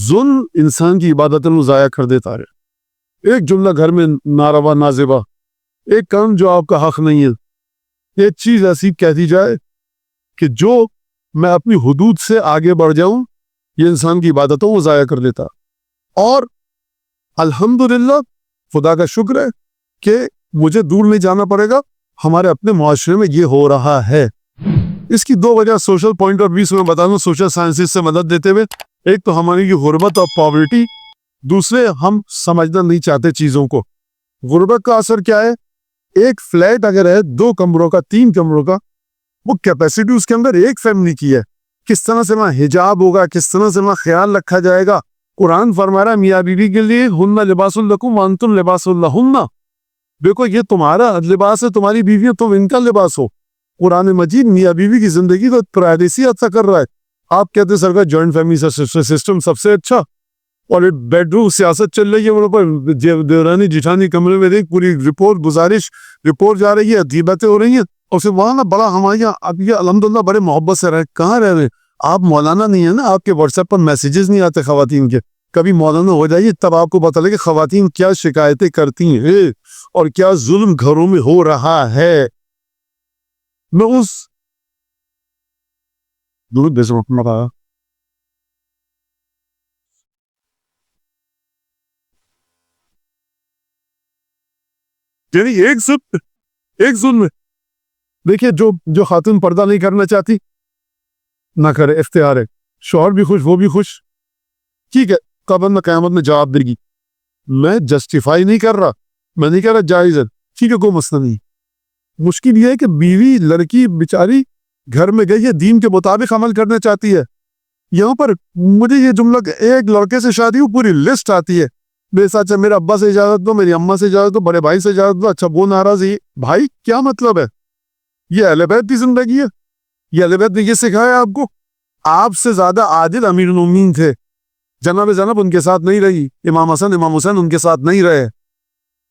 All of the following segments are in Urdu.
ظلم انسان کی عبادتوں ضائع کر دیتا ہے۔ ایک جملہ گھر میں ناروا نازیبا، ایک کام جو آپ کا حق نہیں ہے، ایک چیز ایسی کہہ دی جائے کہ جو میں اپنی حدود سے آگے بڑھ جاؤں، یہ انسان کی عبادتوں کو ضائع کر دیتا۔ اور الحمدللہ خدا کا شکر ہے کہ مجھے دور نہیں جانا پڑے گا، ہمارے اپنے معاشرے میں یہ ہو رہا ہے۔ اس کی دو وجہ سوشل پوائنٹ آف ویو سے میں بتا دوں، سوشل سائنسز سے مدد دیتے ہوئے۔ ایک تو ہماری کی غربت اور پاورٹی، دوسرے ہم سمجھنا نہیں چاہتے چیزوں کو۔ غربت کا اثر کیا ہے؟ ایک فلیٹ اگر ہے 2 کمروں کا 3 کمروں کا، وہ کیپیسٹی اس کے اندر ایک فیملی کی ہے۔ کس طرح سے وہاں حجاب ہوگا، کس طرح سے وہاں خیال رکھا جائے گا۔ قرآن فرما رہا ہے میاں بیوی کے لیے ہن لباس لکم وانتم لباس لہن، دیکھو یہ تمہارا لباس ہے، تمہاری بیوی تم ان کا لباس ہو۔ قرآن مجید میاں بیوی کی زندگی کو پرائیویسی عطا کر رہا ہے۔ آپ کہتے ہیں سرکار جوائنٹ فیملی سسٹم سب سے اچھا، اور بیڈ روم سیاست چل رہی ہے وہاں پر، دیورانی جٹھانی کمرے میں دیکھ پوری رپورٹ گزارش رپورٹ جا رہی ہے، غیبتیں ہو رہی ہیں، اور پھر وہاں نا بڑا ہمارے یہاں اب یہ الحمدللہ بڑے محبت سے رہے۔ کہاں رہ رہے ہیں آپ؟ مولانا نہیں ہے نا، آپ کے واٹس ایپ پر میسیجز نہیں آتے خواتین کے؟ کبھی مولانا ہو جائیے تب آپ کو پتہ لگے کہ خواتین کیا شکایتیں کرتی ہیں اور کیا ظلم گھروں میں ہو رہا ہے۔ میں اس درود بھیج رہا ہوں، یعنی ایک ظلم ہے۔ دیکھیے جو خاتون پردہ نہیں کرنا چاہتی نہ کرے، اختیار ہے، شوہر بھی خوش وہ بھی خوش، ٹھیک ہے، قبر میں قیامت میں جواب دے گی۔ میں جسٹیفائی نہیں کر رہا، میں نہیں کہہ رہا جائز ہے، ٹھیک ہے، کوئی مسئلہ نہیں۔ مشکل یہ ہے کہ بیوی لڑکی بیچاری گھر میں گئی ہے، دین کے مطابق عمل کرنا چاہتی ہے۔ یہاں پر مجھے یہ جملہ کہ ایک لڑکے سے شادی ہو پوری لسٹ آتی ہے، میرے ساتھ میرے ابا سے اجازت دو، میری اماں سے اجازت دو، بڑے بھائی سے اجازت دو، اچھا وہ ناراض ہے، بھائی کیا مطلب ہے؟ یہ اہل بیت کی زندگی ہے؟ یہ اہل بیت نے یہ سکھایا آپ کو؟ آپ سے زیادہ عادل امیر المومنین تھے، جناب زینب ان کے ساتھ نہیں رہی، امام حسن امام حسین ان کے ساتھ نہیں رہے۔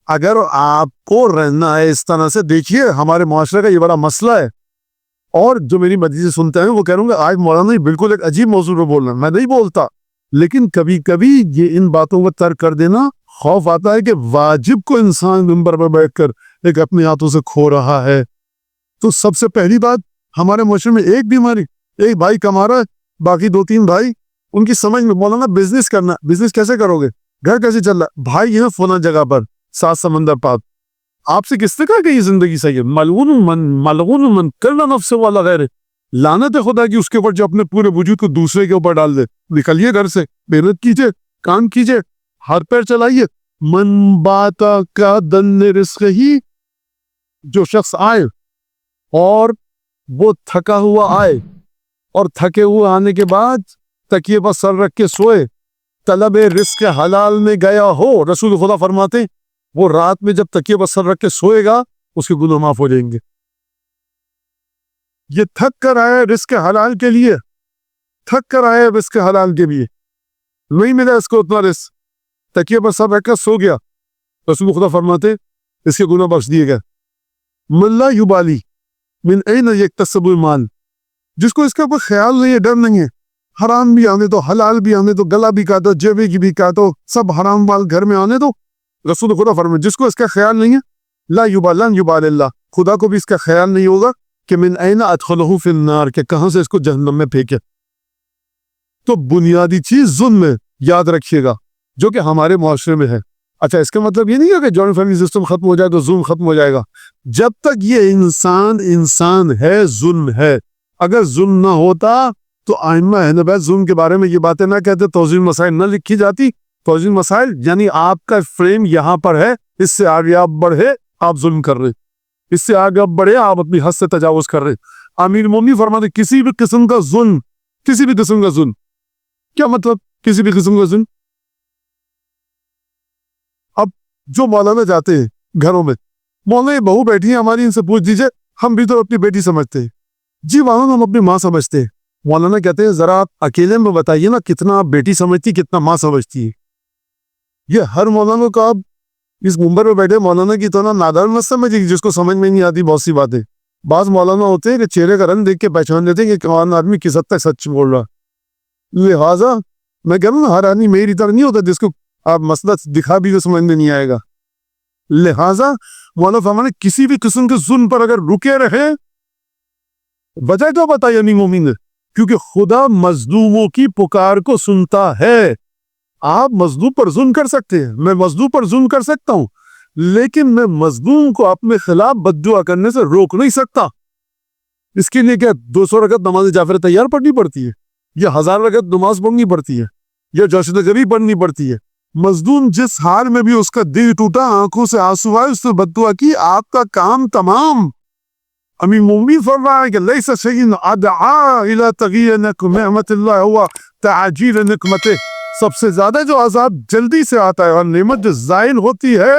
اگر آپ کو رہنا ہے اس طرح سے، دیکھیے ہمارے معاشرے کا یہ بڑا مسئلہ ہے۔ اور جو میری مجلس سنتے ہیں وہ کہہ رہا ہوں کہ آج مولانا بالکل ایک عجیب موضوع پہ بول رہا ہے، میں نہیں بولتا، لیکن کبھی کبھی یہ ان باتوں کو ترک کر دینا، خوف آتا ہے کہ واجب کو انسان منبر پر بیٹھ کر ایک اپنے ہاتھوں سے کھو رہا ہے۔ تو سب سے پہلی بات، ہمارے معاشرے میں ایک بیماری، ایک بھائی کما رہا ہے، باقی 2-3 بھائی ان کی سمجھ میں مولانا بزنس کرنا، بزنس کیسے کرو گے، گھر کیسے چل رہا ہے، بھائی یہ فلاں جگہ پر 7 سمندر پار۔ آپ سے کس نے کہا کہ یہ زندگی صحیح ہے؟ ملعون من کل نفس والا غیر، لعنت ہے خدا کی اس کے اوپر جو اپنے پورے وجود کو دوسرے کے اوپر ڈال دے۔ نکلیے گھر سے، محنت کیجئے، کام کیجئے، ہاتھ پیر چلائیے۔ من باتا کا دن رزق ہی، جو شخص آئے اور وہ تھکا ہوا آئے، اور تھکے ہوئے آنے کے بعد تکیے پر سر رکھ کے سوئے، طلب رزق حلال میں گیا ہو، رسول خدا فرماتے وہ رات میں جب تکیے پر سر رکھ کے سوئے گا اس کے گناہ معاف ہو جائیں گے۔ یہ تھک کر آیا رزق حلال کے لیے، تھک کر آیا رزق حلال کے لیے، نہیں ملا اس کو اتنا رزق، تکیے پر سر رکھ کر سو گیا، رسول خدا فرماتے اس کے گناہ بخش دیے گئے۔ من لا یبالی من این یکتسب المال، جس کو اس کا کوئی خیال نہیں ہے، ڈر نہیں ہے، حرام بھی آنے تو، حلال بھی آنے تو، گلا بھی کاٹو، جیبے کی بھی کاٹو، سب حرام مال گھر میں آنے تو، رسول خدا فرماتے جس کو اس کا خیال نہیں ہے، لا یبالن یبال اللہ، خدا کو بھی اس کا خیال نہیں ہوگا کہ من این ادخلہ فی النار، کہ کہاں سے اس کو جہنم میں پھینکے۔ تو بنیادی چیز ظلم ہے، یاد رکھیے گا، جو کہ ہمارے معاشرے میں ہے۔ اچھا اس کا مطلب یہ نہیں ہے کہ جوائنٹ فیملی سسٹم ختم ہو جائے تو ظلم ختم ہو جائے گا۔ جب تک یہ انسان ہے، ظلم ہے۔ اگر ظلم نہ ہوتا تو ائمہ اہل بیت ظلم کے بارے میں یہ باتیں نہ کہتے، توضیح مسائل نہ لکھی جاتی۔ توضیح مسائل یعنی آپ کا فریم یہاں پر ہے، اس سے آگے آپ بڑھے آپ ظلم کر رہے، اس سے آگے آپ بڑھے آپ اپنی حد سے تجاوز کر رہے۔ امیر مومنین فرماتے کسی بھی قسم کا ظلم، کسی بھی قسم کا ظلم، کیا مطلب کسی بھی قسم کا ظلم؟ اب جو مولانا جاتے ہیں گھروں میں، مولانا یہ بہو بیٹھی ہیں ہماری، ان سے پوچھ دیجئے، ہم بھی تو اپنی بیٹی سمجھتے ہیں، جی مولانا ہم اپنی ماں سمجھتے ہیں۔ مولانا کہتے ہیں ذرا آپ اکیلے میں بتائیے نا کتنا آپ بیٹی سمجھتی، کتنا ماں سمجھتی ہے۔ یہ ہر مولانا کو آپ اس منبر پہ بیٹھے مولانا کی تو نادر مت سمجھے، جس کو سمجھ میں نہیں آتی بہت سی باتیں۔ بعض مولانا ہوتے ہیں کہ چہرے کا رنگ دیکھ کے پہچان لیتے ہیں کہ کون آدمی کس حد تک سچ بول رہا، لہٰذا میں کہہ رہا ہوں ہر آدمی میری طرح نہیں ہوتا جس کو آپ مسئلہ دکھا بھی تو سمجھ میں نہیں آئے گا. لہذا مولا فرمانے کسی بھی قسم کے ظلم پر اگر رکے رہے وجہ تو بتائی نہیں مومن, کیونکہ خدا مظلوموں کی پکار کو سنتا ہے. آپ مظلوم پر ظلم کر سکتے ہیں, میں مظلوم پر ظلم کر سکتا ہوں, لیکن میں مظلوم کو اپنے خلاف بد دعا کرنے سے روک نہیں سکتا. اس کے لیے کیا 200 رکعت نماز جعفر تیار پڑھنی پڑتی ہے, یا 1000 رکعت نماز پڑھنی پڑتی ہے, یا جوشن غریب پڑھنی پڑتی ہے؟ مظلوم جس حال میں بھی اس کا دل ٹوٹا, آنکھوں سے آنسو آئے, اس نے بد دعا کی, آپ کا کام تمام. امیر مومن فرمایا کہ لیس شیء ادعا الی تغییر نعمت اللہ ہوا تعجیل نقمتہ. سب سے زیادہ جو عذاب جلدی سے آتا ہے اور نعمت جو زائل ہوتی ہے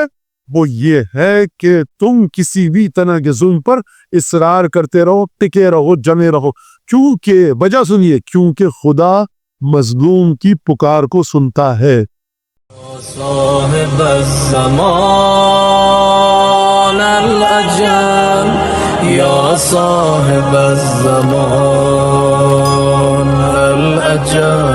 وہ یہ ہے کہ تم کسی بھی طرح کے ظلم پر اصرار کرتے رہو, ٹکے رہو, جمے رہو. کیونکہ وجہ سنیے, کیونکہ خدا مظلوم کی پکار کو سنتا ہے. صاحب الزمان الأجل یا صاحب الزمان الأجل